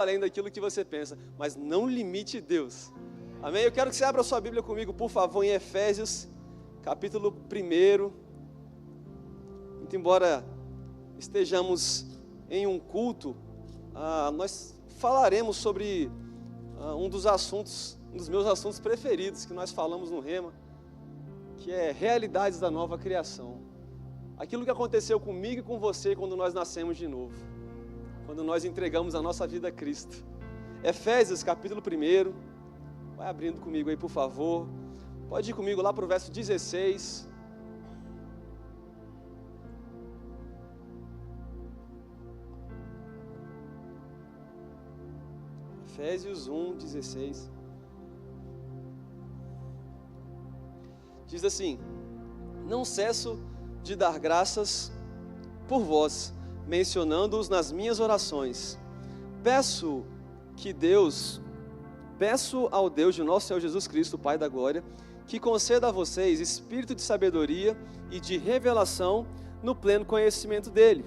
além daquilo que você pensa, mas não limite Deus. Amém? Eu quero que você abra a sua Bíblia comigo, por favor, em Efésios, capítulo 1. Muito embora estejamos em um culto, nós falaremos sobre um dos meus assuntos preferidos, que nós falamos no Rema, que é realidades da nova criação. Aquilo que aconteceu comigo e com você quando nós nascemos de novo, quando nós entregamos a nossa vida a Cristo. Efésios, capítulo 1. Vai abrindo comigo aí, por favor. Pode ir comigo lá para o verso 16. Efésios 1:16. Diz assim: não cesso de dar graças por vós, mencionando-os nas minhas orações. Peço ao Deus de nosso Senhor Jesus Cristo, Pai da glória, que conceda a vocês espírito de sabedoria e de revelação no pleno conhecimento dele.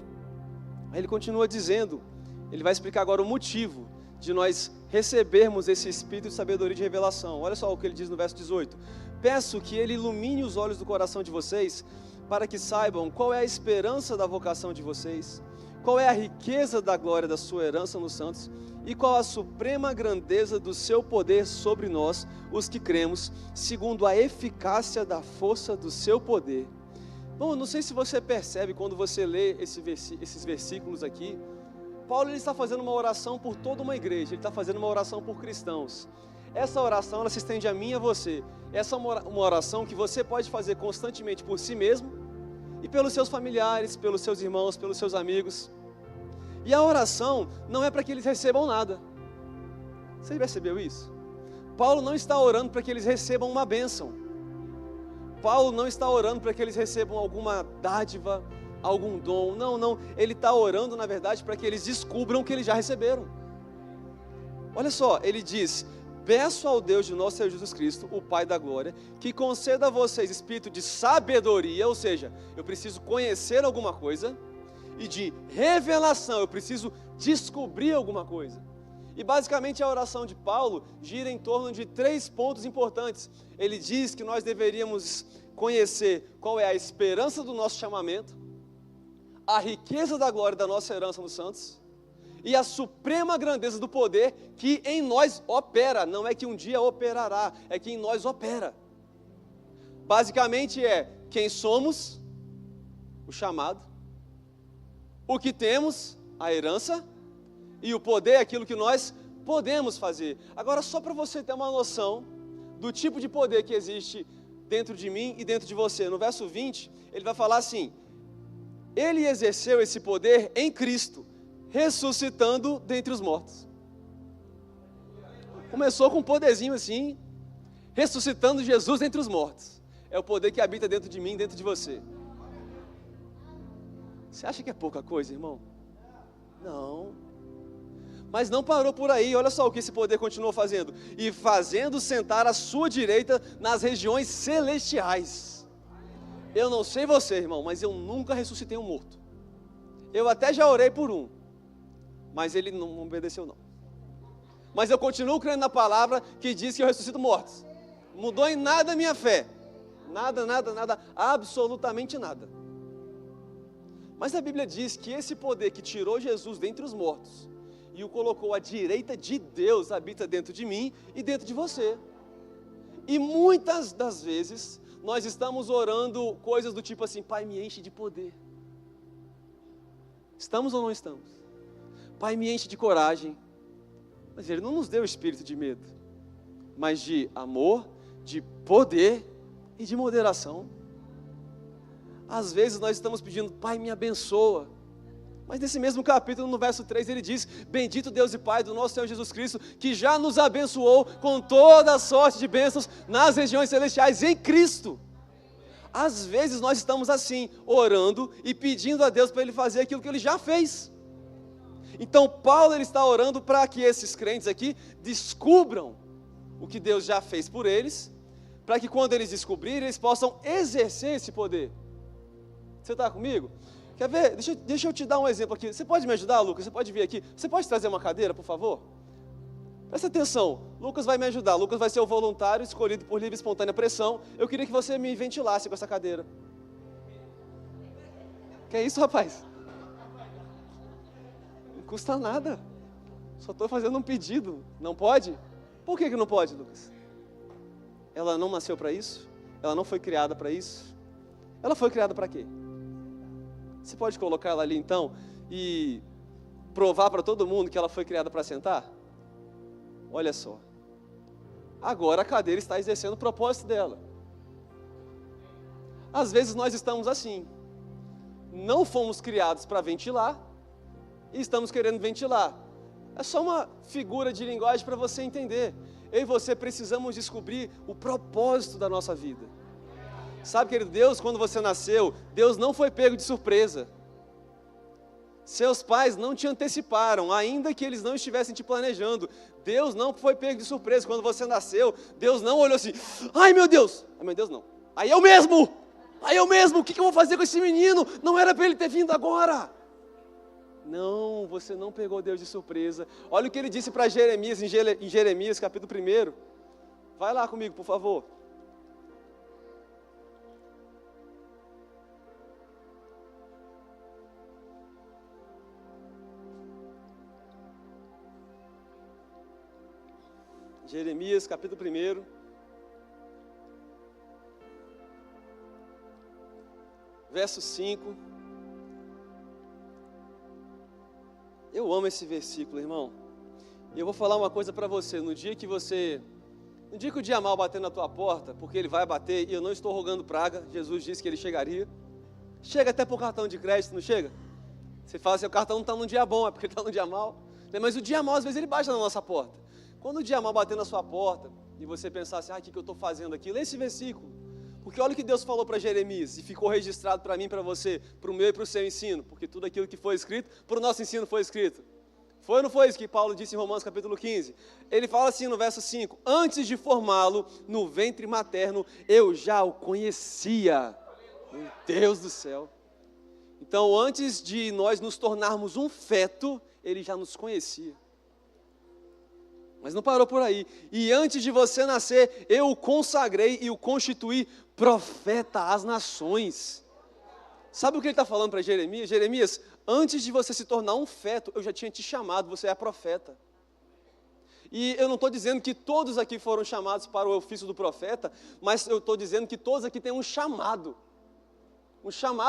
Aí ele continua dizendo, ele vai explicar agora o motivo de nós recebermos esse espírito de sabedoria e de revelação. Olha só o que ele diz no verso 18: peço que ele ilumine os olhos do coração de vocês, para que saibam qual é a esperança da vocação de vocês, qual é a riqueza da glória da sua herança nos santos, e qual a suprema grandeza do seu poder sobre nós, os que cremos, segundo a eficácia da força do seu poder. Bom, não sei se você percebe quando você lê esses versículos aqui, Paulo ele está fazendo uma oração por toda uma igreja, ele está fazendo uma oração por cristãos. Essa oração ela se estende a mim e a você. Essa é uma oração que você pode fazer constantemente por si mesmo e pelos seus familiares, pelos seus irmãos, pelos seus amigos. E a oração não é para que eles recebam nada. Você percebeu isso? Paulo não está orando para que eles recebam uma bênção. Paulo não está orando para que eles recebam alguma dádiva, algum dom. Não. Ele está orando, na verdade, para que eles descubram o que eles já receberam. Olha só, ele diz: peço ao Deus de nosso Senhor Jesus Cristo, o Pai da glória, que conceda a vocês espírito de sabedoria, ou seja, eu preciso conhecer alguma coisa, e de revelação, eu preciso descobrir alguma coisa. E basicamente a oração de Paulo gira em torno de 3 pontos importantes. Ele diz que nós deveríamos conhecer qual é a esperança do nosso chamamento, a riqueza da glória da nossa herança nos santos, e a suprema grandeza do poder que em nós opera. Não é que um dia operará, é que em nós opera. Basicamente é quem somos, o chamado, o que temos, a herança, e o poder, aquilo que nós podemos fazer. Agora, só para você ter uma noção do tipo de poder que existe dentro de mim e dentro de você, no verso 20, ele vai falar assim: ele exerceu esse poder em Cristo, ressuscitando dentre os mortos. Começou com um poderzinho assim, ressuscitando Jesus dentre os mortos. É o poder que habita dentro de mim, dentro de você. Você acha que é pouca coisa, irmão? Não. Mas não parou por aí, olha só o que esse poder continuou fazendo. E fazendo sentar à sua direita nas regiões celestiais. Eu não sei você, irmão, mas eu nunca ressuscitei um morto. Eu até já orei por um, mas ele não obedeceu não. Mas eu continuo crendo na palavra que diz que eu ressuscito mortos. Mudou em nada a minha fé. Nada, absolutamente nada. Mas a Bíblia diz que esse poder que tirou Jesus dentre os mortos e o colocou à direita de Deus habita dentro de mim e dentro de você. E muitas das vezes nós estamos orando coisas do tipo assim: Pai, me enche de poder. Estamos ou não estamos? Pai, me enche de coragem. Mas Ele não nos deu espírito de medo, mas de amor, de poder e de moderação. Às vezes nós estamos pedindo: Pai, me abençoa. Mas nesse mesmo capítulo, no verso 3, ele diz: bendito Deus e Pai do nosso Senhor Jesus Cristo, que já nos abençoou com toda a sorte de bênçãos nas regiões celestiais em Cristo. Às vezes nós estamos assim, orando e pedindo a Deus para Ele fazer aquilo que Ele já fez. Então Paulo ele está orando para que esses crentes aqui descubram o que Deus já fez por eles, para que quando eles descobrirem, eles possam exercer esse poder. Você está comigo? Quer ver? Deixa eu te dar um exemplo aqui. Você pode me ajudar, Lucas? Você pode vir aqui? Você pode trazer uma cadeira, por favor? Presta atenção. Lucas vai me ajudar. Lucas vai ser o voluntário escolhido por livre e espontânea pressão. Eu queria que você me ventilasse com essa cadeira. Que é isso, rapaz? Não custa nada. Só estou fazendo um pedido. Não pode? Por que não pode, Lucas? Ela não nasceu para isso? Ela não foi criada para isso? Ela foi criada para quê? Você pode colocar ela ali então e provar para todo mundo que ela foi criada para sentar? Olha só. Agora a cadeira está exercendo o propósito dela. Às vezes nós estamos assim. Não fomos criados para ventilar e estamos querendo ventilar. É só uma figura de linguagem para você entender. Eu e você precisamos descobrir o propósito da nossa vida. Sabe, querido, Deus, quando você nasceu, Deus não foi pego de surpresa. Seus pais não te anteciparam, ainda que eles não estivessem te planejando. Deus não foi pego de surpresa. Quando você nasceu, Deus não olhou assim, ai meu Deus, não. Aí eu mesmo, o que eu vou fazer com esse menino? Não era para ele ter vindo agora. Não, você não pegou Deus de surpresa. Olha o que ele disse para Jeremias, em Jeremias capítulo 1. Vai lá comigo, por favor. Jeremias capítulo 1. Verso 5. Eu amo esse versículo, irmão. E eu vou falar uma coisa para você. No dia que o dia mal bater na tua porta, porque ele vai bater, e eu não estou rogando praga, Jesus disse que ele chegaria. Chega até por cartão de crédito, não chega? Você fala assim, o cartão não está num dia bom, é porque ele está num dia mal. Mas o dia mal, às vezes, ele bate na nossa porta. Quando o dia mal bater na sua porta, e você pensar assim, o que eu estou fazendo aqui? Lê esse versículo. Porque olha o que Deus falou para Jeremias, e ficou registrado para mim e para você, para o meu e para o seu ensino, porque tudo aquilo que foi escrito, para o nosso ensino foi escrito. Foi ou não foi isso que Paulo disse em Romanos capítulo 15? Ele fala assim no verso 5, antes de formá-lo no ventre materno, eu já o conhecia. Meu Deus do céu. Então, antes de nós nos tornarmos um feto, ele já nos conhecia. Mas não parou por aí. E antes de você nascer, eu o consagrei e o constituí profeta às nações. Sabe o que ele está falando para Jeremias? Jeremias, antes de você se tornar um feto, eu já tinha te chamado, você é profeta. E eu não estou dizendo que todos aqui foram chamados para o ofício do profeta, mas eu estou dizendo que todos aqui têm um chamado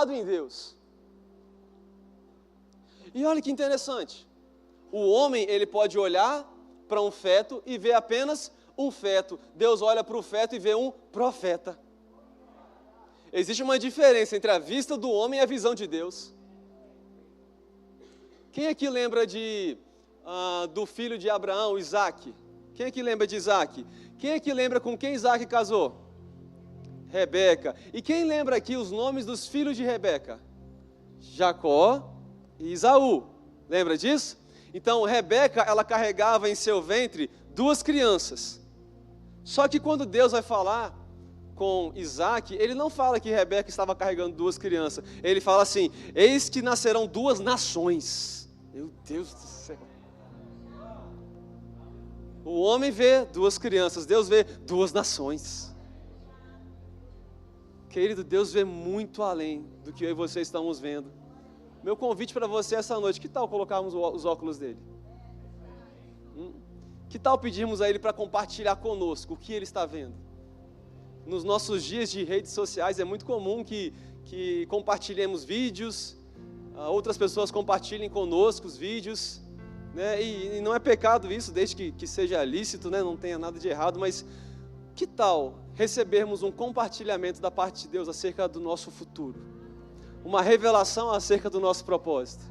em Deus. E olha que interessante, o homem ele pode olhar para um feto e ver apenas um feto. Deus olha para o feto e vê um profeta. Existe uma diferença entre a vista do homem e a visão de Deus. Quem aqui lembra do filho de Abraão, Isaac? Quem aqui lembra de Isaac? Quem aqui lembra com quem Isaac casou? Rebeca. E quem lembra aqui os nomes dos filhos de Rebeca? Jacó e Esaú. Lembra disso? Então, Rebeca, ela carregava em seu ventre 2 crianças. Só que quando Deus vai falar com Isaac, ele não fala que Rebeca estava carregando 2 crianças. Ele fala assim, eis que nascerão 2 nações. Meu Deus do céu. O homem vê 2 crianças, Deus vê 2 nações. Querido, Deus vê muito além do que eu e você estamos vendo. Meu convite para você essa noite, que tal colocarmos os óculos dele? Que tal pedirmos a ele para compartilhar conosco o que ele está vendo? Nos nossos dias de redes sociais é muito comum que compartilhemos vídeos, outras pessoas compartilhem conosco os vídeos, né? E não é pecado isso, desde que seja lícito, né? Não tenha nada de errado, mas que tal recebermos um compartilhamento da parte de Deus acerca do nosso futuro? Uma revelação acerca do nosso propósito.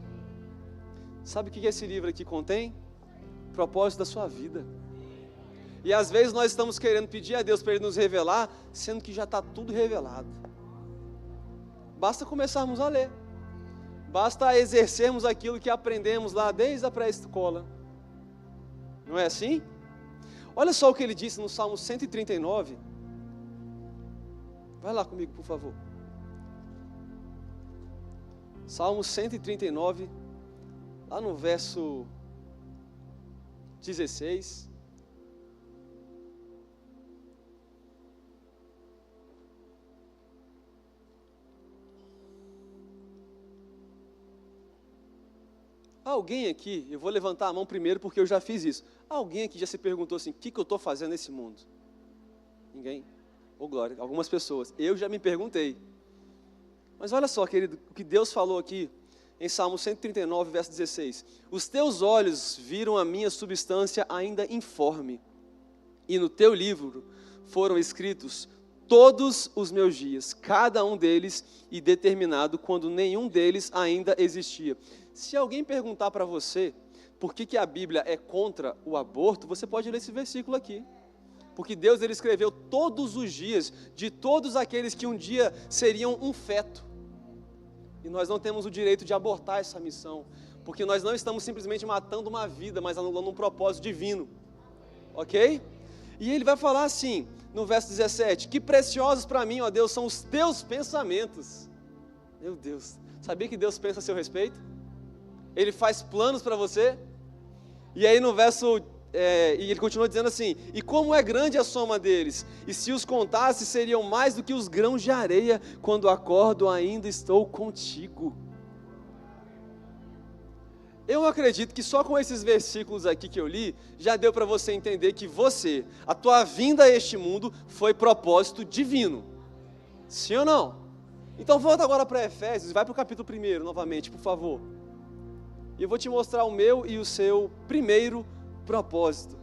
Sabe o que esse livro aqui contém? Propósito da sua vida. E às vezes nós estamos querendo pedir a Deus para Ele nos revelar, sendo que já está tudo revelado. Basta começarmos a ler. Basta exercermos aquilo que aprendemos lá desde a pré-escola. Não é assim? Olha só o que ele disse no Salmo 139. Vai lá comigo, por favor. Salmo 139, lá no verso 16. Alguém aqui, eu vou levantar a mão primeiro porque eu já fiz isso. Alguém aqui já se perguntou assim, o que eu estou fazendo nesse mundo? Ninguém? Ô glória, algumas pessoas. Eu já me perguntei. Mas olha só, querido, o que Deus falou aqui em Salmo 139, verso 16. Os teus olhos viram a minha substância ainda informe, e no teu livro foram escritos todos os meus dias, cada um deles e determinado quando nenhum deles ainda existia. Se alguém perguntar para você por que a Bíblia é contra o aborto, você pode ler esse versículo aqui. Porque Deus ele escreveu todos os dias de todos aqueles que um dia seriam um feto. E nós não temos o direito de abortar essa missão, porque nós não estamos simplesmente matando uma vida, mas anulando um propósito divino. Ok? E ele vai falar assim, no verso 17, que preciosos para mim, ó Deus, são os teus pensamentos. Meu Deus, sabia que Deus pensa a seu respeito? Ele faz planos para você. E aí no verso, e ele continua dizendo assim, e como é grande a soma deles, e se os contasse seriam mais do que os grãos de areia, quando acordo ainda estou contigo. Eu acredito que só com esses versículos aqui que eu li, já deu para você entender que a tua vinda a este mundo foi propósito divino. Sim ou não? Então volta agora para Efésios, vai para o capítulo 1 novamente, por favor. E eu vou te mostrar o meu e o seu primeiro propósito.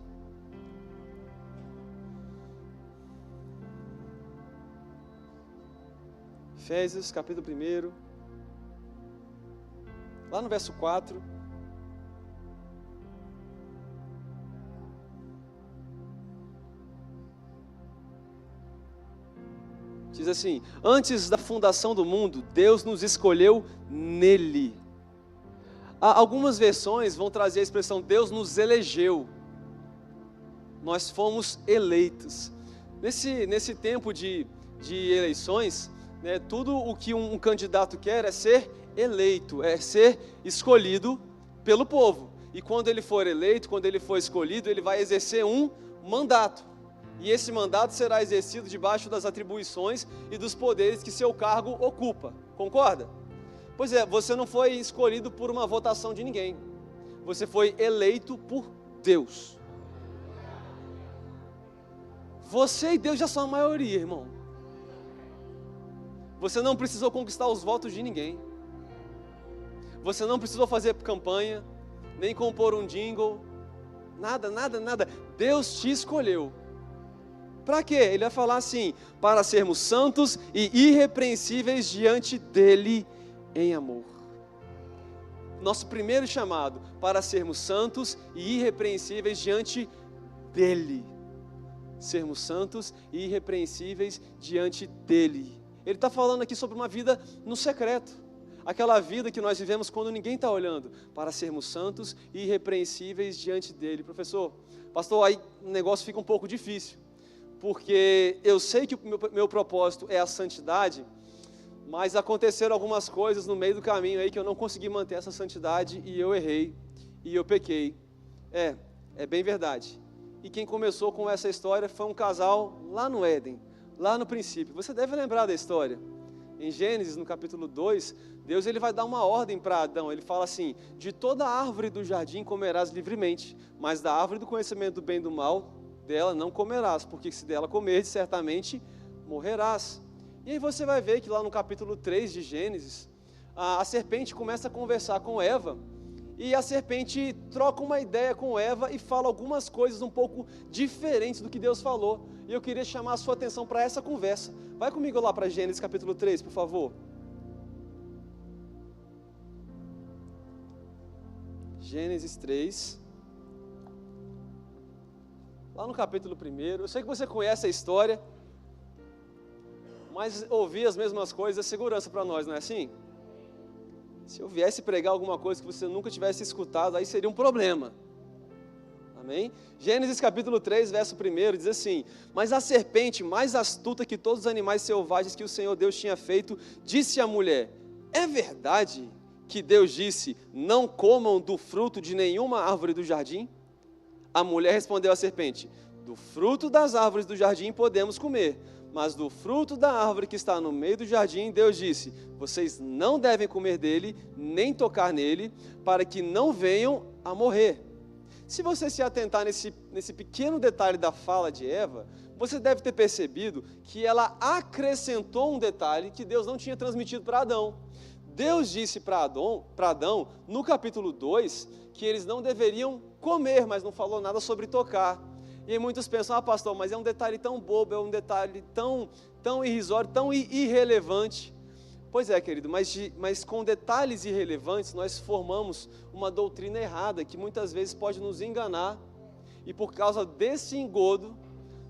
Efésios, capítulo 1. Lá no verso 4. Diz assim, antes da fundação do mundo, Deus nos escolheu nele. Algumas versões vão trazer a expressão Deus nos elegeu. Nós fomos eleitos. Nesse tempo de eleições, né, tudo o que um candidato quer é ser eleito, é ser escolhido pelo povo. E quando ele for eleito, quando ele for escolhido, ele vai exercer um mandato. E esse mandato será exercido debaixo das atribuições e dos poderes que seu cargo ocupa. Concorda? Pois é, você não foi escolhido por uma votação de ninguém. Você foi eleito por Deus. Você e Deus já são a maioria, irmão. Você não precisou conquistar os votos de ninguém. Você não precisou fazer campanha, nem compor um jingle. Nada. Deus te escolheu. Para quê? Ele vai falar assim, para sermos santos e irrepreensíveis diante dele em amor. Nosso primeiro chamado, para sermos santos e irrepreensíveis diante dele. Sermos santos e irrepreensíveis diante dele. Ele está falando aqui sobre uma vida no secreto. Aquela vida que nós vivemos quando ninguém está olhando. Para sermos santos e irrepreensíveis diante dele. Pastor, aí o negócio fica um pouco difícil. Porque eu sei que o meu propósito é a santidade, mas aconteceram algumas coisas no meio do caminho aí que eu não consegui manter essa santidade e eu errei, e eu pequei. É bem verdade. E quem começou com essa história foi um casal lá no Éden, lá no princípio. Você deve lembrar da história. Em Gênesis, no capítulo 2, Deus ele vai dar uma ordem para Adão. Ele fala assim, de toda árvore do jardim comerás livremente, mas da árvore do conhecimento do bem e do mal, dela não comerás, porque se dela comeres, certamente morrerás. E aí você vai ver que lá no capítulo 3 de Gênesis, a serpente começa a conversar com Eva, e a serpente troca uma ideia com Eva e fala algumas coisas um pouco diferentes do que Deus falou. E eu queria chamar a sua atenção para essa conversa. Vai comigo lá para Gênesis capítulo 3, por favor. Gênesis 3. Lá no capítulo 1, eu sei que você conhece a história, mas ouvir as mesmas coisas é segurança para nós, não é assim? Se eu viesse pregar alguma coisa que você nunca tivesse escutado, aí seria um problema. Amém? Gênesis capítulo 3, verso 1, diz assim, mas a serpente, mais astuta que todos os animais selvagens que o Senhor Deus tinha feito, disse à mulher, é verdade que Deus disse, não comam do fruto de nenhuma árvore do jardim? A mulher respondeu à serpente, do fruto das árvores do jardim podemos comer, mas do fruto da árvore que está no meio do jardim, Deus disse, vocês não devem comer dele, nem tocar nele, para que não venham a morrer. Se você se atentar nesse pequeno detalhe da fala de Eva, você deve ter percebido que ela acrescentou um detalhe que Deus não tinha transmitido para Adão. Deus disse para Adão, no capítulo 2, que eles não deveriam comer, mas não falou nada sobre tocar. E aí muitos pensam, pastor, mas é um detalhe tão bobo, é um detalhe tão irrisório, tão irrelevante. Pois é, querido, mas com detalhes irrelevantes nós formamos uma doutrina errada que muitas vezes pode nos enganar e por causa desse engodo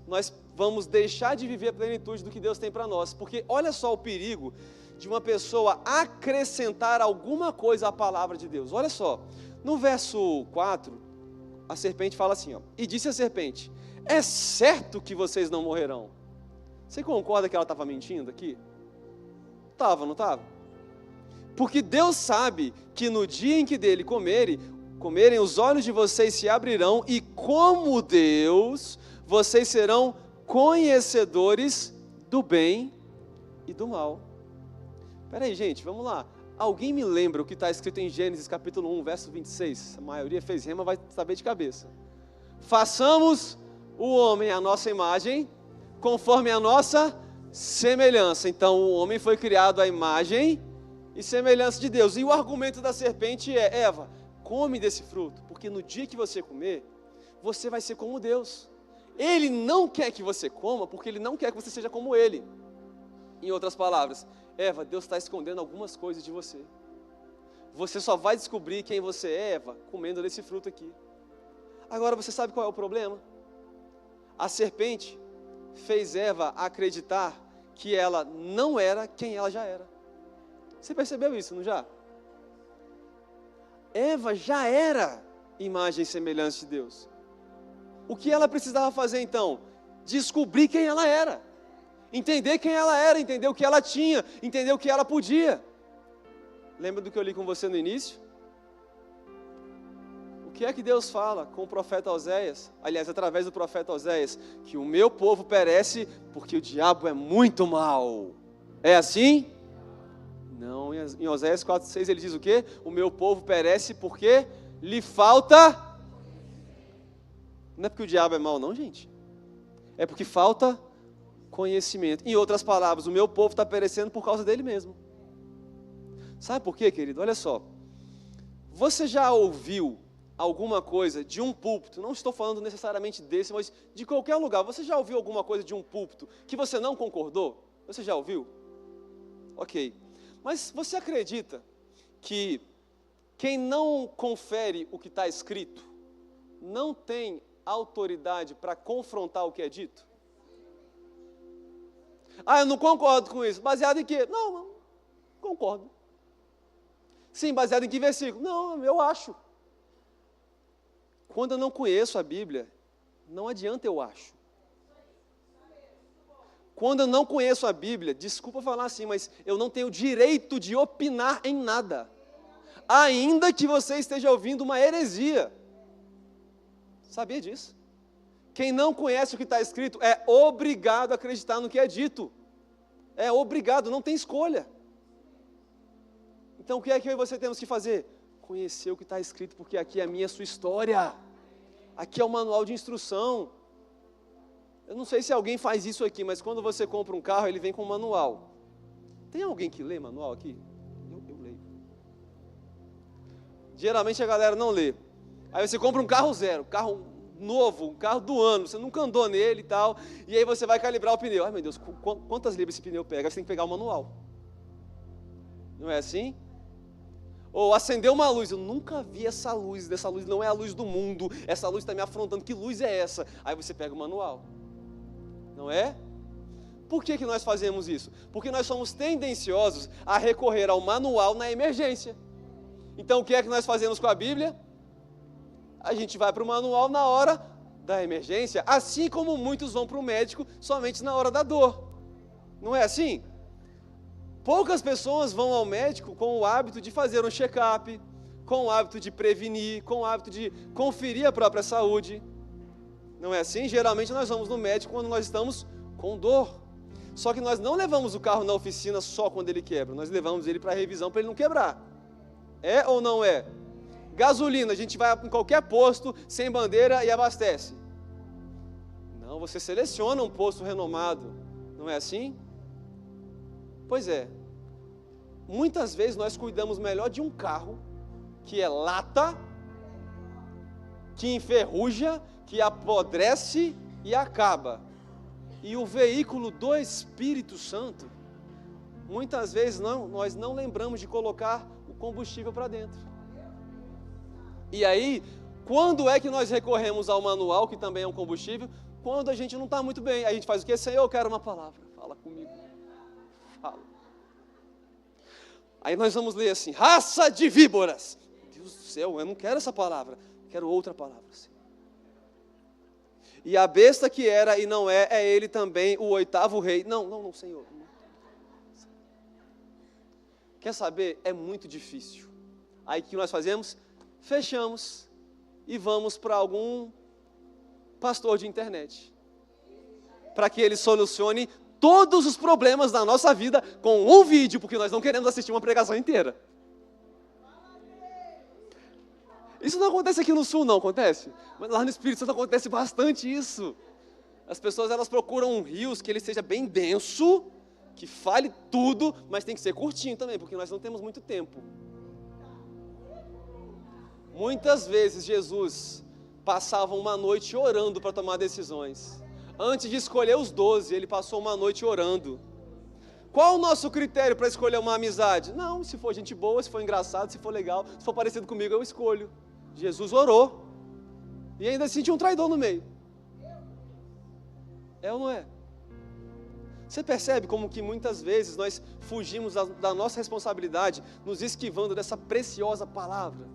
nós vamos deixar de viver a plenitude do que Deus tem para nós, porque olha só o perigo de uma pessoa acrescentar alguma coisa à palavra de Deus. Olha só, no verso 4, a serpente fala assim, e disse a serpente, é certo que vocês não morrerão. Você concorda que ela estava mentindo aqui? Estava, não estava? Porque Deus sabe que no dia em que dele comerem, os olhos de vocês se abrirão e como Deus, vocês serão conhecedores do bem e do mal. Espera aí, gente, vamos lá. Alguém me lembra o que está escrito em Gênesis capítulo 1, verso 26? A maioria fez rema, vai saber de cabeça. Façamos o homem à nossa imagem, conforme a nossa semelhança. Então o homem foi criado à imagem e semelhança de Deus. E o argumento da serpente é, Eva, come desse fruto, porque no dia que você comer, você vai ser como Deus. Ele não quer que você coma, porque Ele não quer que você seja como Ele. Em outras palavras, Eva, Deus está escondendo algumas coisas de você. Você só vai descobrir quem você é, Eva, comendo desse fruto aqui. Agora você sabe qual é o problema? A serpente fez Eva acreditar que ela não era quem ela já era. Você percebeu isso, não já? Eva já era imagem e semelhança de Deus. O que ela precisava fazer então? Descobrir quem ela era. Entender quem ela era, entender o que ela tinha, entender o que ela podia. Lembra do que eu li com você no início? O que é que Deus fala com o profeta Oséias? Aliás, através do profeta Oséias, que o meu povo perece porque o diabo é muito mau. É assim? Não, em Oséias 4,6 ele diz o quê? O meu povo perece porque lhe falta... Não é porque o diabo é mau não, gente. É porque falta conhecimento. Em outras palavras, o meu povo está perecendo por causa dele mesmo. Sabe por quê, querido? Olha só. Você já ouviu alguma coisa de um púlpito? Não estou falando necessariamente desse, mas de qualquer lugar. Você já ouviu alguma coisa de um púlpito que você não concordou? Você já ouviu? Ok. Mas você acredita que quem não confere o que está escrito não tem autoridade para confrontar o que é dito? Eu não concordo com isso. Baseado em quê? Não concordo. Sim, baseado em que versículo? Não, eu acho. Quando eu não conheço a Bíblia, não adianta eu acho. Quando eu não conheço a Bíblia, desculpa falar assim, mas eu não tenho direito de opinar em nada. Ainda que você esteja ouvindo uma heresia. Sabia disso? Quem não conhece o que está escrito é obrigado a acreditar no que é dito. É obrigado, não tem escolha. Então o que é que eu e você temos que fazer? Conhecer o que está escrito, porque aqui é a minha, a sua história. Aqui é o manual de instrução. Eu não sei se alguém faz isso aqui, mas quando você compra um carro, ele vem com um manual. Tem alguém que lê manual aqui? Eu leio. Geralmente a galera não lê. Aí você compra um carro zero, carro novo, um carro do ano, você nunca andou nele e tal, e aí você vai calibrar o pneu. Ai meu Deus, quantas libras esse pneu pega? Você tem que pegar o manual. Não é assim? Ou acender uma luz, eu nunca vi essa luz não é a luz do mundo, essa luz está me afrontando, que luz é essa? Aí você pega o manual. Não é? Por que nós fazemos isso? Porque nós somos tendenciosos a recorrer ao manual na emergência. Então o que é que nós fazemos com a Bíblia? A gente vai para o manual na hora da emergência, assim como muitos vão para o médico somente na hora da dor. Não é assim? Poucas pessoas vão ao médico com o hábito de fazer um check-up, com o hábito de prevenir, com o hábito de conferir a própria saúde. Não é assim? Geralmente nós vamos no médico quando nós estamos com dor. Só que nós não levamos o carro na oficina só quando ele quebra, nós levamos ele para a revisão para ele não quebrar. É ou não é? Gasolina, a gente vai em qualquer posto, sem bandeira e abastece. Não, você seleciona um posto renomado, não é assim? Pois é, muitas vezes nós cuidamos melhor de um carro que é lata, que enferruja, que apodrece e acaba. E o veículo do Espírito Santo, muitas vezes nós não lembramos de colocar o combustível para dentro. E aí, quando é que nós recorremos ao manual, que também é um combustível? Quando a gente não está muito bem. Aí a gente faz o quê? Senhor, eu quero uma palavra. Fala comigo. Fala. Aí nós vamos ler assim, raça de víboras. Deus do céu, eu não quero essa palavra. Quero outra palavra. Senhor. E a besta que era e não é ele também o 8º rei. Não, Senhor. Quer saber? É muito difícil. Aí o que nós fazemos? Fechamos e vamos para algum pastor de internet, para que ele solucione todos os problemas da nossa vida com um vídeo, porque nós não queremos assistir uma pregação inteira. Isso não acontece aqui no Sul, não acontece? Mas lá no Espírito Santo acontece bastante isso. As pessoas, elas procuram um rios que ele seja bem denso, que fale tudo, mas tem que ser curtinho também, porque nós não temos muito tempo. Muitas vezes Jesus passava uma noite orando para tomar decisões. Antes de escolher os 12, ele passou uma noite orando. Qual o nosso critério para escolher uma amizade? Não, se for gente boa, se for engraçado, se for legal, se for parecido comigo, eu escolho. Jesus orou. E ainda assim tinha um traidor no meio. É ou não é? Você percebe como que muitas vezes nós fugimos da nossa responsabilidade, nos esquivando dessa preciosa palavra?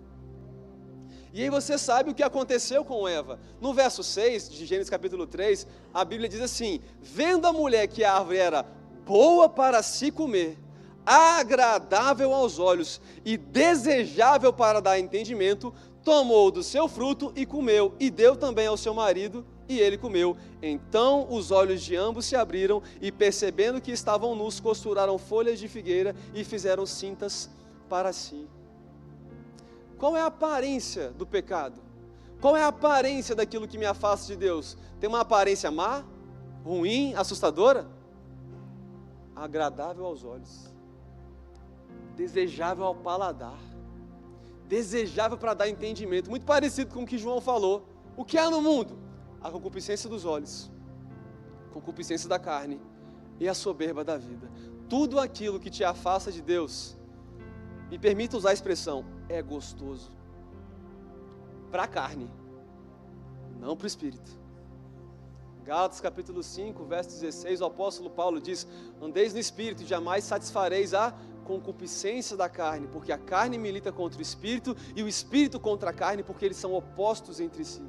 E aí você sabe o que aconteceu com Eva. No verso 6 de Gênesis capítulo 3, a Bíblia diz assim: vendo a mulher que a árvore era boa para se comer, agradável aos olhos e desejável para dar entendimento, tomou do seu fruto e comeu, e deu também ao seu marido, e ele comeu. Então os olhos de ambos se abriram, e percebendo que estavam nus, costuraram folhas de figueira e fizeram cintas para si. Qual é a aparência do pecado? Qual é a aparência daquilo que me afasta de Deus? Tem uma aparência má, ruim, assustadora? Agradável aos olhos, desejável ao paladar, desejável para dar entendimento, muito parecido com o que João falou. O que há no mundo? A concupiscência dos olhos, concupiscência da carne e a soberba da vida. Tudo aquilo que te afasta de Deus, me permita usar a expressão, é gostoso para a carne, não para o espírito. Gálatas capítulo 5, verso 16, o apóstolo Paulo diz: andeis no espírito e jamais satisfareis a concupiscência da carne, porque a carne milita contra o espírito e o espírito contra a carne, porque eles são opostos entre si.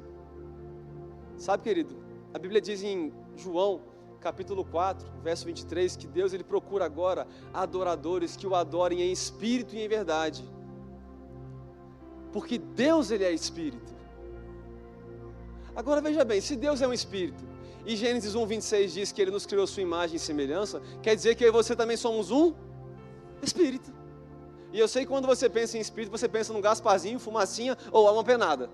Sabe, querido, a Bíblia diz em João capítulo 4, verso 23, que Deus ele procura agora adoradores que o adorem em espírito e em verdade, porque Deus ele é espírito. Agora veja bem, se Deus é um espírito, e Gênesis 1, 26 diz que ele nos criou sua imagem e semelhança, quer dizer que eu e você também somos um espírito. E eu sei que quando você pensa em espírito, você pensa num Gasparzinho, fumacinha ou uma penada.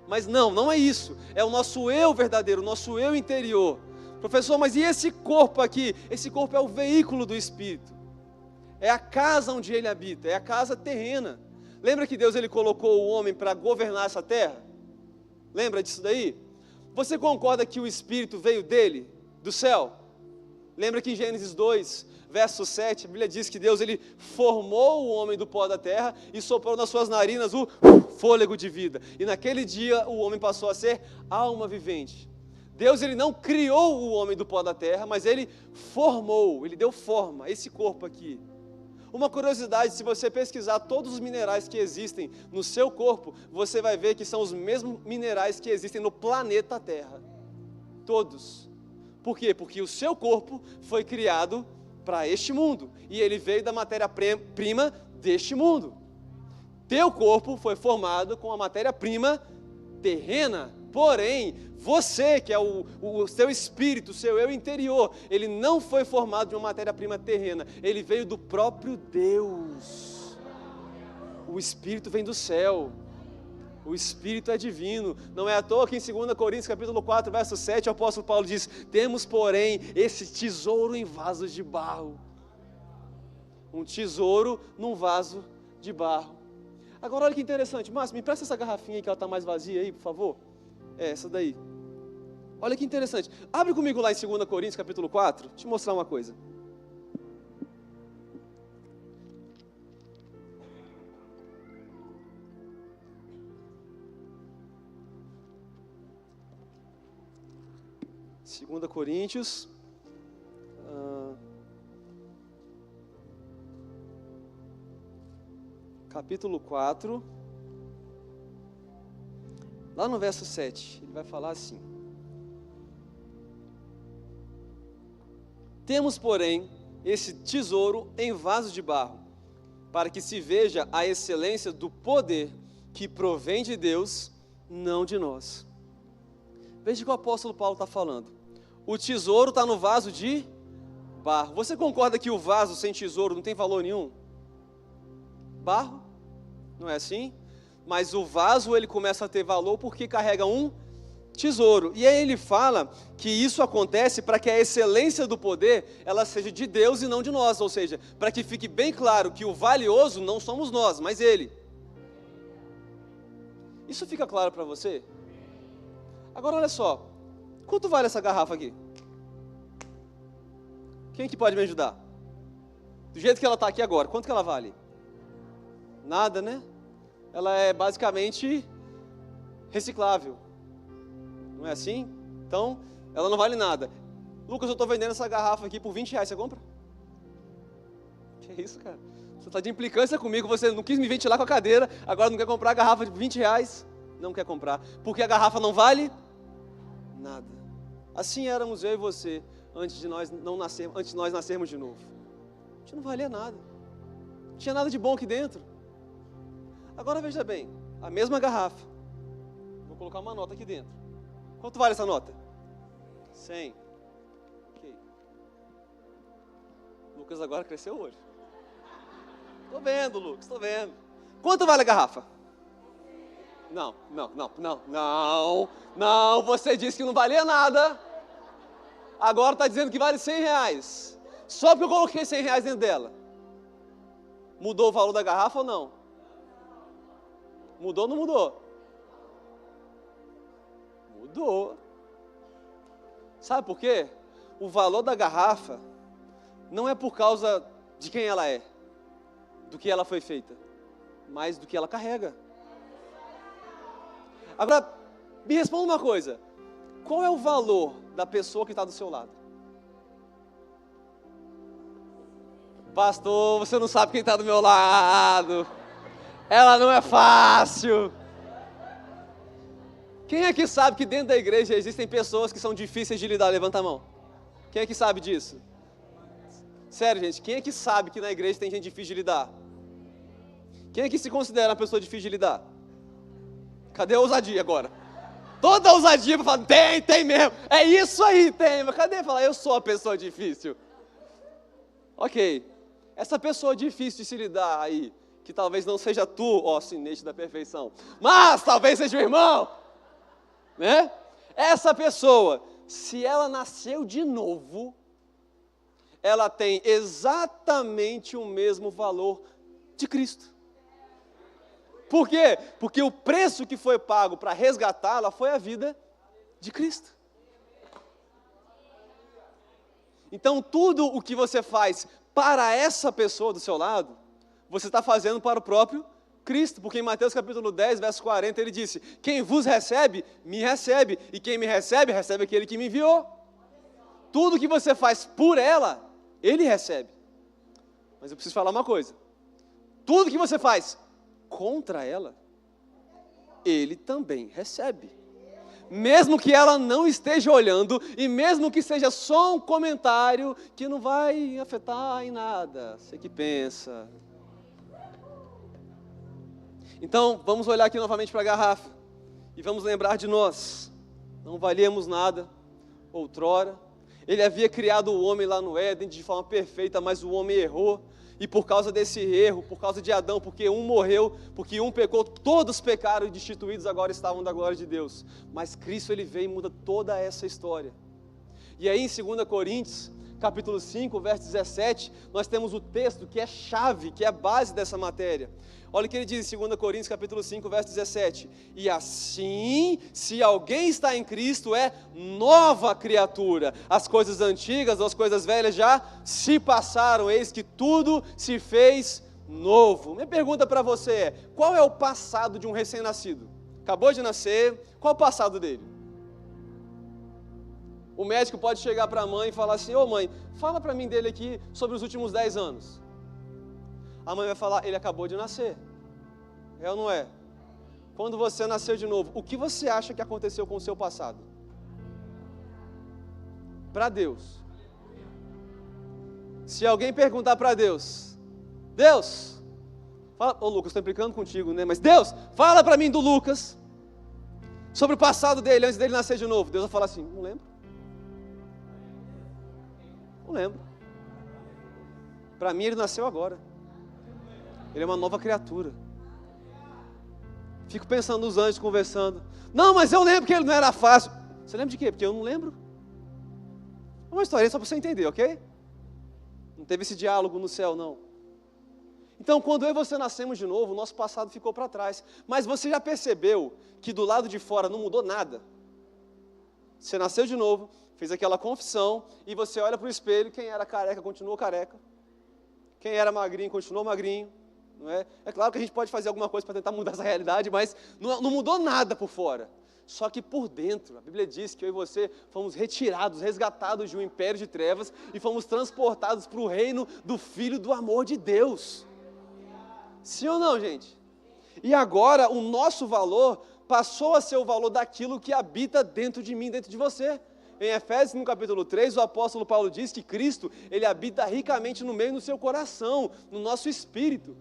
Mas não é isso. É o nosso eu verdadeiro, o nosso eu interior. Professor, mas e esse corpo aqui? Esse corpo é o veículo do Espírito. É a casa onde ele habita, é a casa terrena. Lembra que Deus ele colocou o homem para governar essa terra? Lembra disso daí? Você concorda que o Espírito veio dele, do céu? Lembra que em Gênesis 2, verso 7, a Bíblia diz que Deus ele formou o homem do pó da terra e soprou nas suas narinas o fôlego de vida. E naquele dia o homem passou a ser alma vivente. Deus ele não criou o homem do pó da terra, mas ele formou, ele deu forma a esse corpo aqui. Uma curiosidade, se você pesquisar todos os minerais que existem no seu corpo, você vai ver que são os mesmos minerais que existem no planeta Terra. Todos. Por quê? Porque o seu corpo foi criado para este mundo. E ele veio da matéria-prima deste mundo. Teu corpo foi formado com a matéria-prima terrena. Porém, você, que é o seu espírito, o seu eu interior, ele não foi formado de uma matéria-prima terrena. Ele veio do próprio Deus. O espírito vem do céu. O Espírito é divino. Não é à toa que em 2 Coríntios capítulo 4, verso 7, o apóstolo Paulo diz: temos, porém, esse tesouro em vasos de barro. Um tesouro num vaso de barro. Agora olha que interessante. Márcio, me presta essa garrafinha aí que ela está mais vazia aí, por favor. É, essa daí. Olha que interessante. Abre comigo lá em 2 Coríntios capítulo 4. Deixa eu te mostrar uma coisa. Segunda Coríntios, capítulo 4, lá no verso 7, ele vai falar assim: temos, porém, esse tesouro em vasos de barro, para que se veja a excelência do poder que provém de Deus, não de nós. Veja o que o apóstolo Paulo está falando. O tesouro está no vaso de barro. Você concorda que o vaso sem tesouro não tem valor nenhum? Barro? Não é assim? Mas o vaso ele começa a ter valor porque carrega um tesouro. E aí ele fala que isso acontece para que a excelência do poder ela seja de Deus e não de nós. Ou seja, para que fique bem claro que o valioso não somos nós, mas Ele. Isso fica claro para você? Agora olha só. Quanto vale essa garrafa aqui? Quem que pode me ajudar? Do jeito que ela está aqui agora, quanto que ela vale? Nada, né? Ela é basicamente reciclável. Não é assim? Então, ela não vale nada. Lucas, eu estou vendendo essa garrafa aqui por R$20. Você compra? Que isso, cara? Você está de implicância comigo. Você não quis me ventilar com a cadeira. Agora não quer comprar a garrafa de R$20. Não quer comprar. Porque a garrafa não vale nada. Assim éramos eu e você antes de nós nascermos de novo. A gente não valia nada. Não tinha nada de bom aqui dentro. Agora veja bem, a mesma garrafa. Vou colocar uma nota aqui dentro. Quanto vale essa nota? 100. Ok. Lucas agora cresceu o olho. Estou vendo, Lucas, estou vendo. Quanto vale a garrafa? Não, você disse que não valia nada. Agora está dizendo que vale R$100. Só porque eu coloquei R$100 dentro dela. Mudou o valor da garrafa ou não? Mudou ou não mudou? Mudou. Sabe por quê? O valor da garrafa não é por causa de quem ela é, do que ela foi feita, mas do que ela carrega. Agora, me responda uma coisa. Qual é o valor da pessoa que está do seu lado? Pastor, você não sabe quem está do meu lado. Ela não é fácil. Quem é que sabe que dentro da igreja existem pessoas que são difíceis de lidar? Levanta a mão. Quem é que sabe disso? Sério, gente, quem é que sabe que na igreja tem gente difícil de lidar? Quem é que se considera uma pessoa difícil de lidar? Cadê a ousadia agora? Toda a ousadia para falar, tem mesmo. É isso aí, tem. Mas cadê falar, eu sou a pessoa difícil? Ok. Essa pessoa difícil de se lidar aí, que talvez não seja tu, ó sinete da perfeição, mas talvez seja o irmão, né? Essa pessoa, se ela nasceu de novo, ela tem exatamente o mesmo valor de Cristo. Por quê? Porque o preço que foi pago para resgatá-la foi a vida de Cristo. Então, tudo o que você faz para essa pessoa do seu lado, você está fazendo para o próprio Cristo. Porque em Mateus capítulo 10, verso 40, ele disse: quem vos recebe, me recebe. E quem me recebe, recebe aquele que me enviou. Tudo que você faz por ela, ele recebe. Mas eu preciso falar uma coisa. Tudo que você faz contra ela, ele também recebe. mesmo que ela não esteja olhando, e mesmo que seja só um comentário que não vai afetar em nada, você que pensa. Então, vamos olhar aqui novamente para a garrafa, e vamos lembrar de nós. Não valíamos nada, outrora. Ele havia criado o homem lá no Éden de forma perfeita, mas o homem errou. E por causa desse erro, por causa de Adão, porque um morreu, porque um pecou, todos pecaram e destituídos agora estavam da glória de Deus. Mas Cristo, Ele veio e muda toda essa história. E aí em 2 Coríntios, capítulo 5, verso 17, nós temos o texto que é chave, que é a base dessa matéria. Olha o que ele diz em 2 Coríntios, capítulo 5, verso 17. E assim, se alguém está em Cristo, é nova criatura. As coisas antigas, as coisas velhas já se passaram, eis que tudo se fez novo. Minha pergunta para você é, qual é o passado de um recém-nascido? Acabou de nascer, qual é o passado dele? O médico pode chegar para a mãe e falar assim, ô mãe, fala para mim dele aqui sobre os últimos 10 anos. A mãe vai falar, ele acabou de nascer. É ou não é? Quando você nasceu de novo, o que você acha que aconteceu com o seu passado? Para Deus. Se alguém perguntar para Deus, Deus, fala, ô Lucas, estou implicando contigo, né? Mas Deus, fala para mim do Lucas, sobre o passado dele, antes dele nascer de novo. Deus vai falar assim, não lembro. Não lembro. Para mim ele nasceu agora. Ele é uma nova criatura. Fico pensando nos anjos conversando. Não, mas eu lembro que ele não era fácil. Você lembra de quê? Porque eu não lembro. É uma história só para você entender, ok? Não teve esse diálogo no céu, não. Então, quando eu e você nascemos de novo, o nosso passado ficou para trás. Mas você já percebeu que do lado de fora não mudou nada? Você nasceu de novo, fez aquela confissão, e você olha para o espelho, quem era careca continuou careca. Quem era magrinho continuou magrinho. Não é? É claro que a gente pode fazer alguma coisa para tentar mudar essa realidade, mas não mudou nada por fora. Só que por dentro, a Bíblia diz que eu e você fomos retirados, resgatados de um império de trevas e fomos transportados para o reino do Filho do amor de Deus. Sim ou não, gente? E agora o nosso valor passou a ser o valor daquilo que habita dentro de mim, dentro de você. Em Efésios, no capítulo 3, o apóstolo Paulo diz que Cristo, Ele habita ricamente no meio do seu coração, no nosso espírito.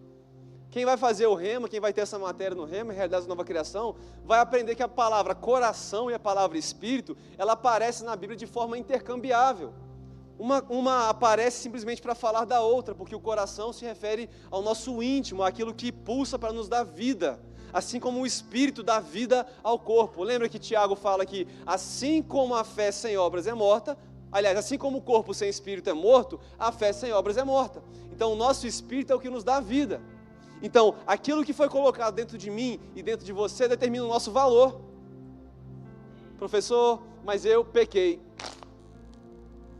Quem vai fazer o rema, quem vai ter essa matéria no rema, realidade da nova criação, vai aprender que a palavra coração e a palavra espírito, ela aparece na Bíblia de forma intercambiável. Uma aparece simplesmente para falar da outra, porque o coração se refere ao nosso íntimo, àquilo que pulsa para nos dar vida, assim como o espírito dá vida ao corpo. Lembra que Tiago fala que assim como a fé sem obras é morta, aliás, assim como o corpo sem espírito é morto, a fé sem obras é morta. Então o nosso espírito é o que nos dá vida. Então, aquilo que foi colocado dentro de mim e dentro de você determina o nosso valor. Professor, mas eu pequei.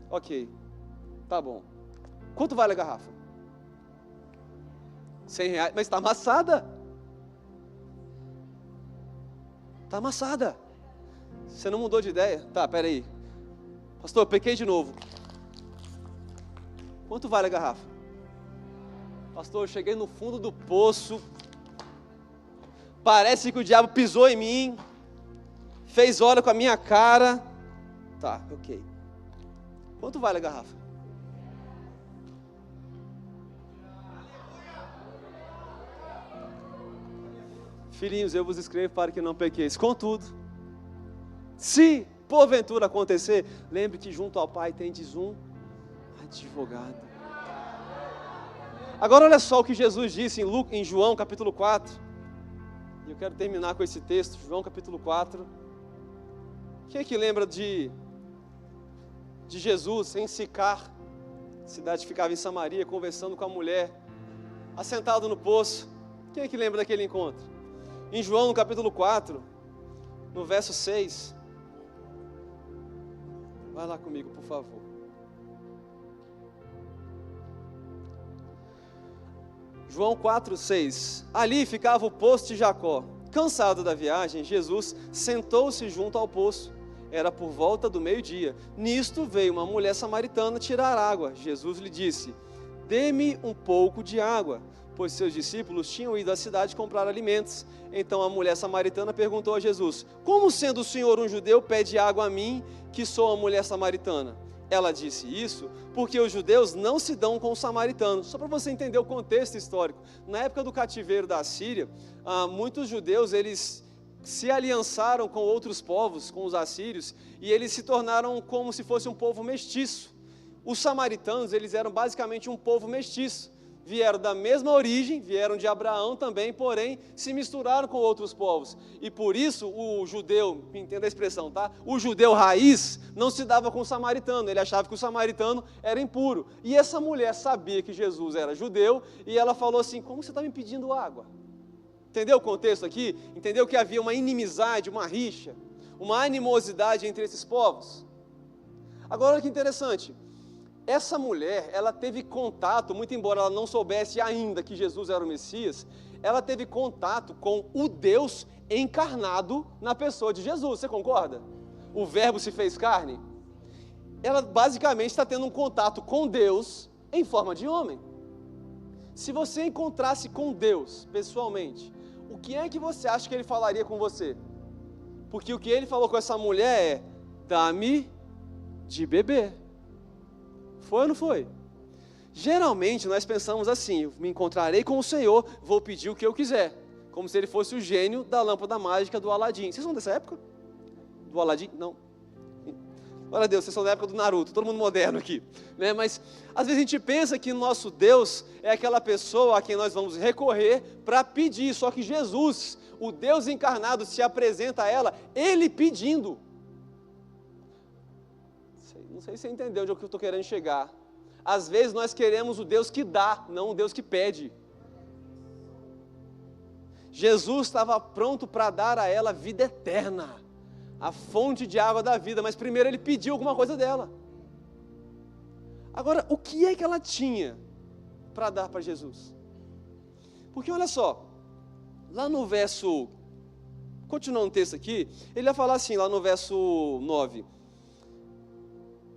Ok, tá bom. Quanto vale a garrafa? R$100, mas está amassada. Está amassada. Você não mudou de ideia? Tá, peraí. Pastor, eu pequei de novo. Quanto vale a garrafa? Pastor, eu cheguei no fundo do poço, parece que o diabo pisou em mim, fez hora com a minha cara. Tá, ok. Quanto vale a garrafa? Filhinhos, eu vos escrevo para que não pequeis. Contudo, se porventura acontecer, lembre que junto ao Pai tendes um advogado. Agora olha só o que Jesus disse em João capítulo 4. E eu quero terminar com esse texto, João capítulo 4. Quem é que lembra de Jesus em Sicar, cidade que ficava em Samaria, conversando com a mulher, assentado no poço? Quem é que lembra daquele encontro? Em João no capítulo 4, no verso 6. Vai lá comigo, por favor. João 4,6. Ali ficava o poço de Jacó. Cansado da viagem, Jesus sentou-se junto ao poço. Era por volta do meio-dia. Nisto veio uma mulher samaritana tirar água. Jesus lhe disse: dê-me um pouco de água, pois seus discípulos tinham ido à cidade comprar alimentos. Então a mulher samaritana perguntou a Jesus: como sendo o Senhor um judeu, pede água a mim, que sou uma mulher samaritana? Ela disse isso porque os judeus não se dão com os samaritanos. Só para você entender o contexto histórico. Na época do cativeiro da Assíria, muitos judeus, eles se aliançaram com outros povos, com os assírios, e eles se tornaram como se fosse um povo mestiço. Os samaritanos, eles eram basicamente um povo mestiço. Vieram da mesma origem, vieram de Abraão também, porém se misturaram com outros povos. E por isso o judeu, entenda a expressão, tá? O judeu raiz não se dava com o samaritano, ele achava que o samaritano era impuro. E essa mulher sabia que Jesus era judeu e ela falou assim: como você está me pedindo água? Entendeu o contexto aqui? Entendeu que havia uma inimizade, uma rixa, uma animosidade entre esses povos? Agora olha que interessante. Essa mulher, ela teve contato, muito embora ela não soubesse ainda que Jesus era o Messias, ela teve contato com o Deus encarnado na pessoa de Jesus, você concorda? O verbo se fez carne. Ela basicamente está tendo um contato com Deus em forma de homem. Se você encontrasse com Deus pessoalmente, o que é que você acha que ele falaria com você? Porque o que ele falou com essa mulher é: dá-me de beber. Foi ou não foi? Geralmente nós pensamos assim: me encontrarei com o Senhor, vou pedir o que eu quiser. Como se ele fosse o gênio da lâmpada mágica do Aladim. Vocês são dessa época? Do Aladim? Não. Glória a Deus, vocês são da época do Naruto, todo mundo moderno aqui. Né? Mas às vezes a gente pensa que nosso Deus é aquela pessoa a quem nós vamos recorrer para pedir. Só que Jesus, o Deus encarnado, se apresenta a ela, ele pedindo. Não sei se você entendeu onde eu estou querendo chegar. Às vezes nós queremos o Deus que dá, não o Deus que pede. Jesus estava pronto para dar a ela vida eterna, a fonte de água da vida, mas primeiro ele pediu alguma coisa dela. Agora, o que é que ela tinha para dar para Jesus? Porque olha só, lá no verso, continuando o texto aqui, ele vai falar assim, lá no verso 9...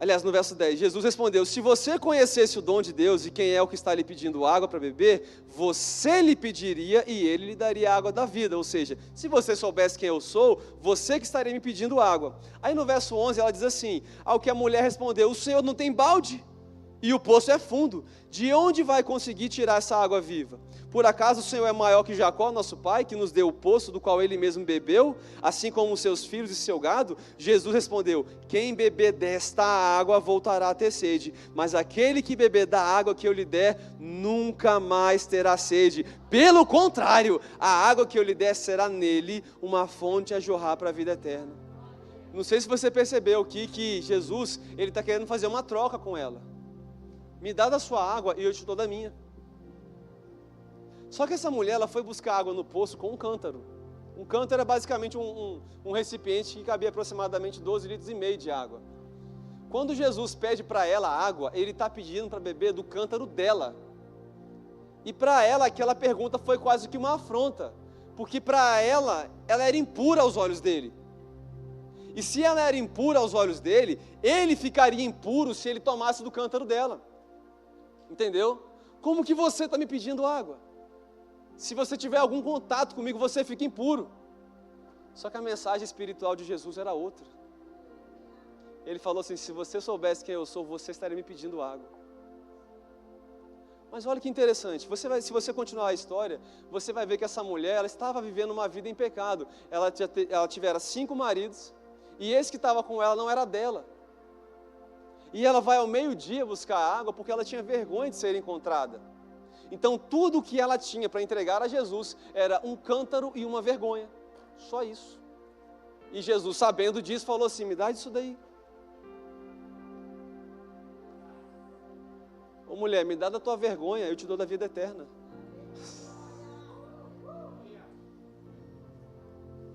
Aliás, no verso 10, Jesus respondeu: se você conhecesse o dom de Deus e quem é o que está lhe pedindo água para beber, você lhe pediria e ele lhe daria água da vida. Ou seja, se você soubesse quem eu sou, você que estaria me pedindo água. Aí no verso 11 ela diz assim: ao que a mulher respondeu: o Senhor não tem balde e o poço é fundo, de onde vai conseguir tirar essa água viva? Por acaso o Senhor é maior que Jacó, nosso pai, que nos deu o poço do qual ele mesmo bebeu, assim como os seus filhos e seu gado? Jesus respondeu: quem beber desta água voltará a ter sede, mas aquele que beber da água que eu lhe der, nunca mais terá sede. Pelo contrário, a água que eu lhe der será nele uma fonte a jorrar para a vida eterna. Não sei se você percebeu aqui que Jesus, ele está querendo fazer uma troca com ela. Me dá da sua água e eu te dou da minha. Só que essa mulher, ela foi buscar água no poço com um cântaro. Um cântaro é basicamente um recipiente que cabia aproximadamente 12,5 litros de água. Quando Jesus pede para ela água, ele está pedindo para beber do cântaro dela. E para ela aquela pergunta foi quase que uma afronta, porque para ela era impura aos olhos dele. E se ela era impura aos olhos dele, ele ficaria impuro se ele tomasse do cântaro dela. Entendeu? Como que você está me pedindo água? Se você tiver algum contato comigo, você fica impuro. Só que a mensagem espiritual de Jesus era outra. Ele falou assim: se você soubesse quem eu sou, você estaria me pedindo água. Mas olha que interessante, se você continuar a história, você vai ver que essa mulher, ela estava vivendo uma vida em pecado. Ela tivera 5 maridos, e esse que estava com ela não era dela. E ela vai ao meio-dia buscar água porque ela tinha vergonha de ser encontrada. Então tudo o que ela tinha para entregar a Jesus era um cântaro e uma vergonha. Só isso. E Jesus, sabendo disso, falou assim: me dá isso daí. Ô mulher, me dá da tua vergonha, eu te dou da vida eterna.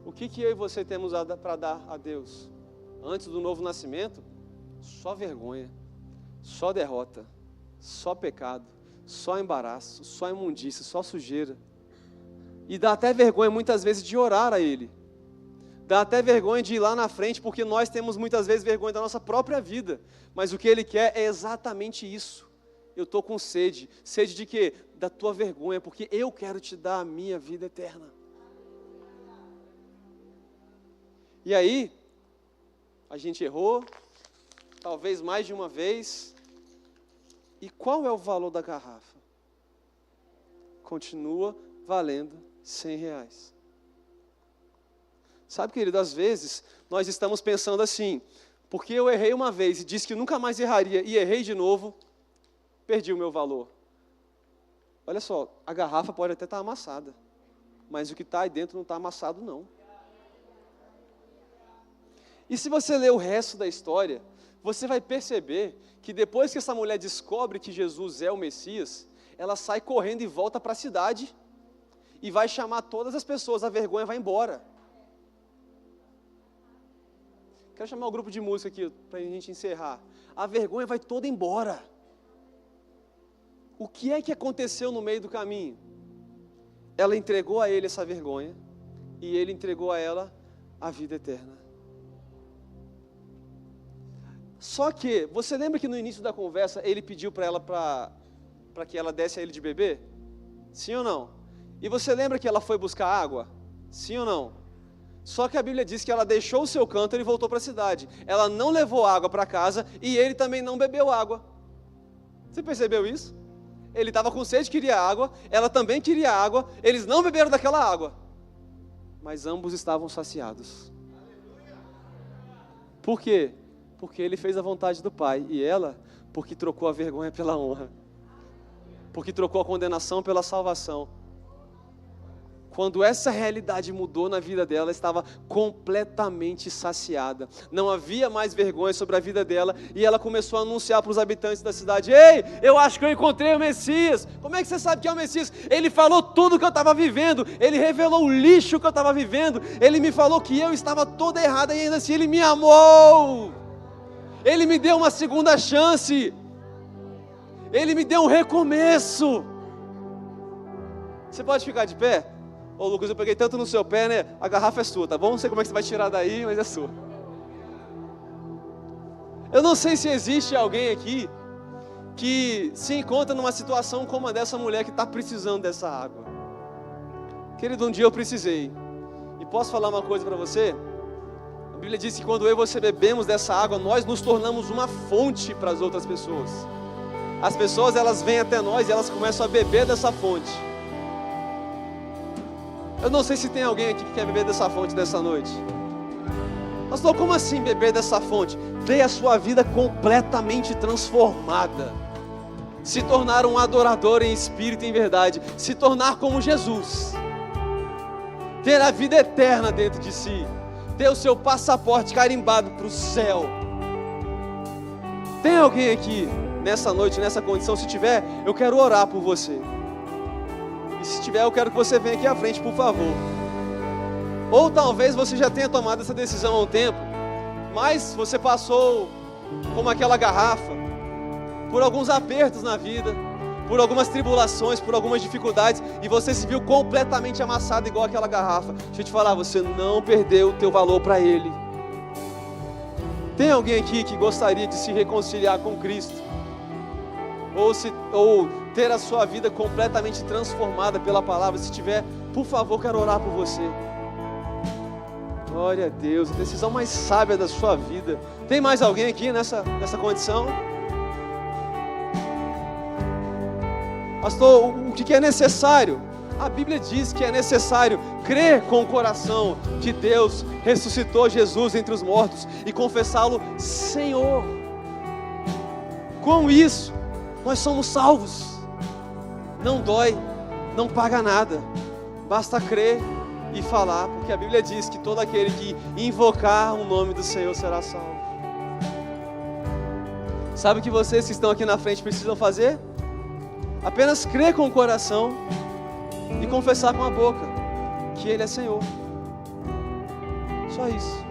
O que eu e você temos para dar a Deus? Antes do novo nascimento? Só vergonha, só derrota, só pecado, só embaraço, só imundícia, só sujeira. E dá até vergonha muitas vezes de orar a Ele. Dá até vergonha de ir lá na frente, porque nós temos muitas vezes vergonha da nossa própria vida. Mas o que Ele quer é exatamente isso. eu estou com sede. Sede de quê? Da tua vergonha, porque eu quero te dar a minha vida eterna. E aí, a gente errou, talvez mais de uma vez. E qual é o valor da garrafa? Continua valendo R$100. Sabe, querido, às vezes nós estamos pensando assim, porque eu errei uma vez e disse que nunca mais erraria e errei de novo, perdi o meu valor. Olha só, a garrafa pode até estar amassada, mas o que está aí dentro não está amassado não. E se você ler o resto da história, você vai perceber que depois que essa mulher descobre que Jesus é o Messias, ela sai correndo e volta para a cidade e vai chamar todas as pessoas, a vergonha vai embora. Quero chamar o grupo de música aqui para a gente encerrar. A vergonha vai toda embora. O que é que aconteceu no meio do caminho? Ela entregou a ele essa vergonha e ele entregou a ela a vida eterna. Só que, você lembra que no início da conversa ele pediu para ela para que ela desse a ele de beber? Sim ou não? E você lembra que ela foi buscar água? Sim ou não? Só que a Bíblia diz que ela deixou o seu cântaro e voltou para a cidade. Ela não levou água para casa e ele também não bebeu água. Você percebeu isso? Ele estava com sede, queria água, ela também queria água, eles não beberam daquela água. Mas ambos estavam saciados. Por quê? Porque ele fez a vontade do Pai e ela, porque trocou a vergonha pela honra. Porque trocou a condenação pela salvação. Quando essa realidade mudou na vida dela, ela estava completamente saciada. Não havia mais vergonha sobre a vida dela. E ela começou a anunciar para os habitantes da cidade: ei, eu acho que eu encontrei o Messias. Como é que você sabe que é o Messias? Ele falou tudo que eu estava vivendo. Ele revelou o lixo que eu estava vivendo. Ele me falou que eu estava toda errada e ainda assim Ele me amou. Ele me deu uma segunda chance. Ele me deu um recomeço. Você pode ficar de pé? Ô Lucas, eu peguei tanto no seu pé, né? A garrafa é sua, tá bom? Não sei como é que você vai tirar daí, mas é sua. Eu não sei se existe alguém aqui que se encontra numa situação como a dessa mulher que está precisando dessa água. Querido, um dia eu precisei. E posso falar uma coisa para você? A Bíblia diz que quando eu e você bebemos dessa água, nós nos tornamos uma fonte para as outras pessoas. As pessoas, elas vêm até nós e elas começam a beber dessa fonte. Eu não sei se tem alguém aqui que quer beber dessa fonte dessa noite. Pastor, como assim beber dessa fonte? Ter a sua vida completamente transformada. Se tornar um adorador em espírito e em verdade. Se tornar como Jesus. Ter a vida eterna dentro de si. Ter o seu passaporte carimbado para o céu. Tem alguém aqui nessa noite, nessa condição? Se tiver, eu quero orar por você. Se tiver, eu quero que você venha aqui à frente, por favor. Ou talvez você já tenha tomado essa decisão há um tempo, mas você passou, como aquela garrafa, por alguns apertos na vida, por algumas tribulações, por algumas dificuldades, e você se viu completamente amassado igual aquela garrafa. Deixa eu te falar, você não perdeu o teu valor para Ele. Tem alguém aqui que gostaria de se reconciliar com Cristo? Ou ter a sua vida completamente transformada pela palavra? Se tiver, por favor, quero orar por você. Glória a Deus, a decisão mais sábia da sua vida. Tem mais alguém aqui nessa condição? Pastor, o que é necessário? A Bíblia diz que é necessário crer com o coração que Deus ressuscitou Jesus entre os mortos e confessá-lo Senhor. Com isso, nós somos salvos. Não dói, não paga nada. Basta crer e falar, porque a Bíblia diz que todo aquele que invocar o nome do Senhor será salvo. Sabe o que vocês que estão aqui na frente precisam fazer? Apenas crer com o coração e confessar com a boca que Ele é Senhor. Só isso.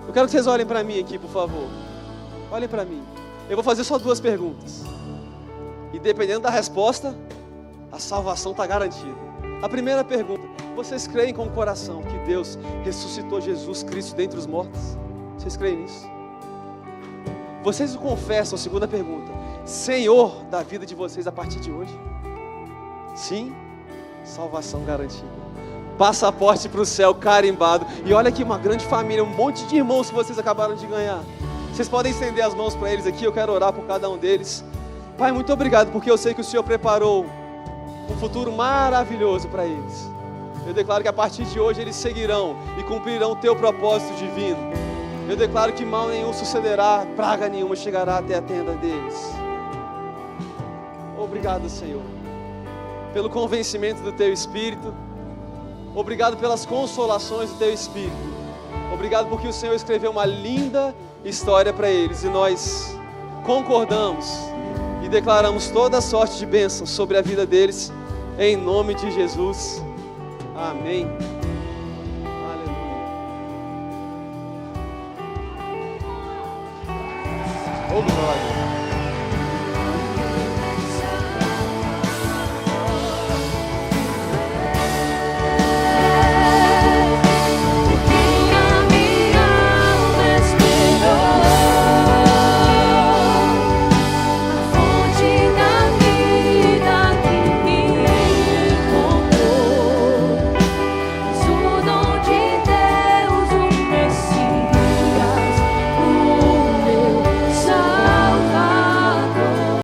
Eu quero que vocês olhem para mim aqui, por favor. Olhem para mim. Eu vou fazer só 2 perguntas. E dependendo da resposta, a salvação está garantida. A primeira pergunta: vocês creem com o coração que Deus ressuscitou Jesus Cristo dentre os mortos? Vocês creem nisso? Vocês o confessam, segunda pergunta, Senhor da vida de vocês a partir de hoje? Sim? Salvação garantida. Passaporte para o céu carimbado. E olha aqui, uma grande família, um monte de irmãos que vocês acabaram de ganhar. Vocês podem estender as mãos para eles aqui, eu quero orar por cada um deles. Pai, muito obrigado, porque eu sei que o Senhor preparou um futuro maravilhoso para eles. Eu declaro que a partir de hoje eles seguirão e cumprirão o teu propósito divino. Eu declaro que mal nenhum sucederá, praga nenhuma chegará até a tenda deles. Obrigado, Senhor, pelo convencimento do teu Espírito. Obrigado pelas consolações do teu Espírito. Obrigado porque o Senhor escreveu uma linda história para eles e nós concordamos e declaramos toda a sorte de bênçãos sobre a vida deles, em nome de Jesus. Amém. Aleluia. Oh, glória.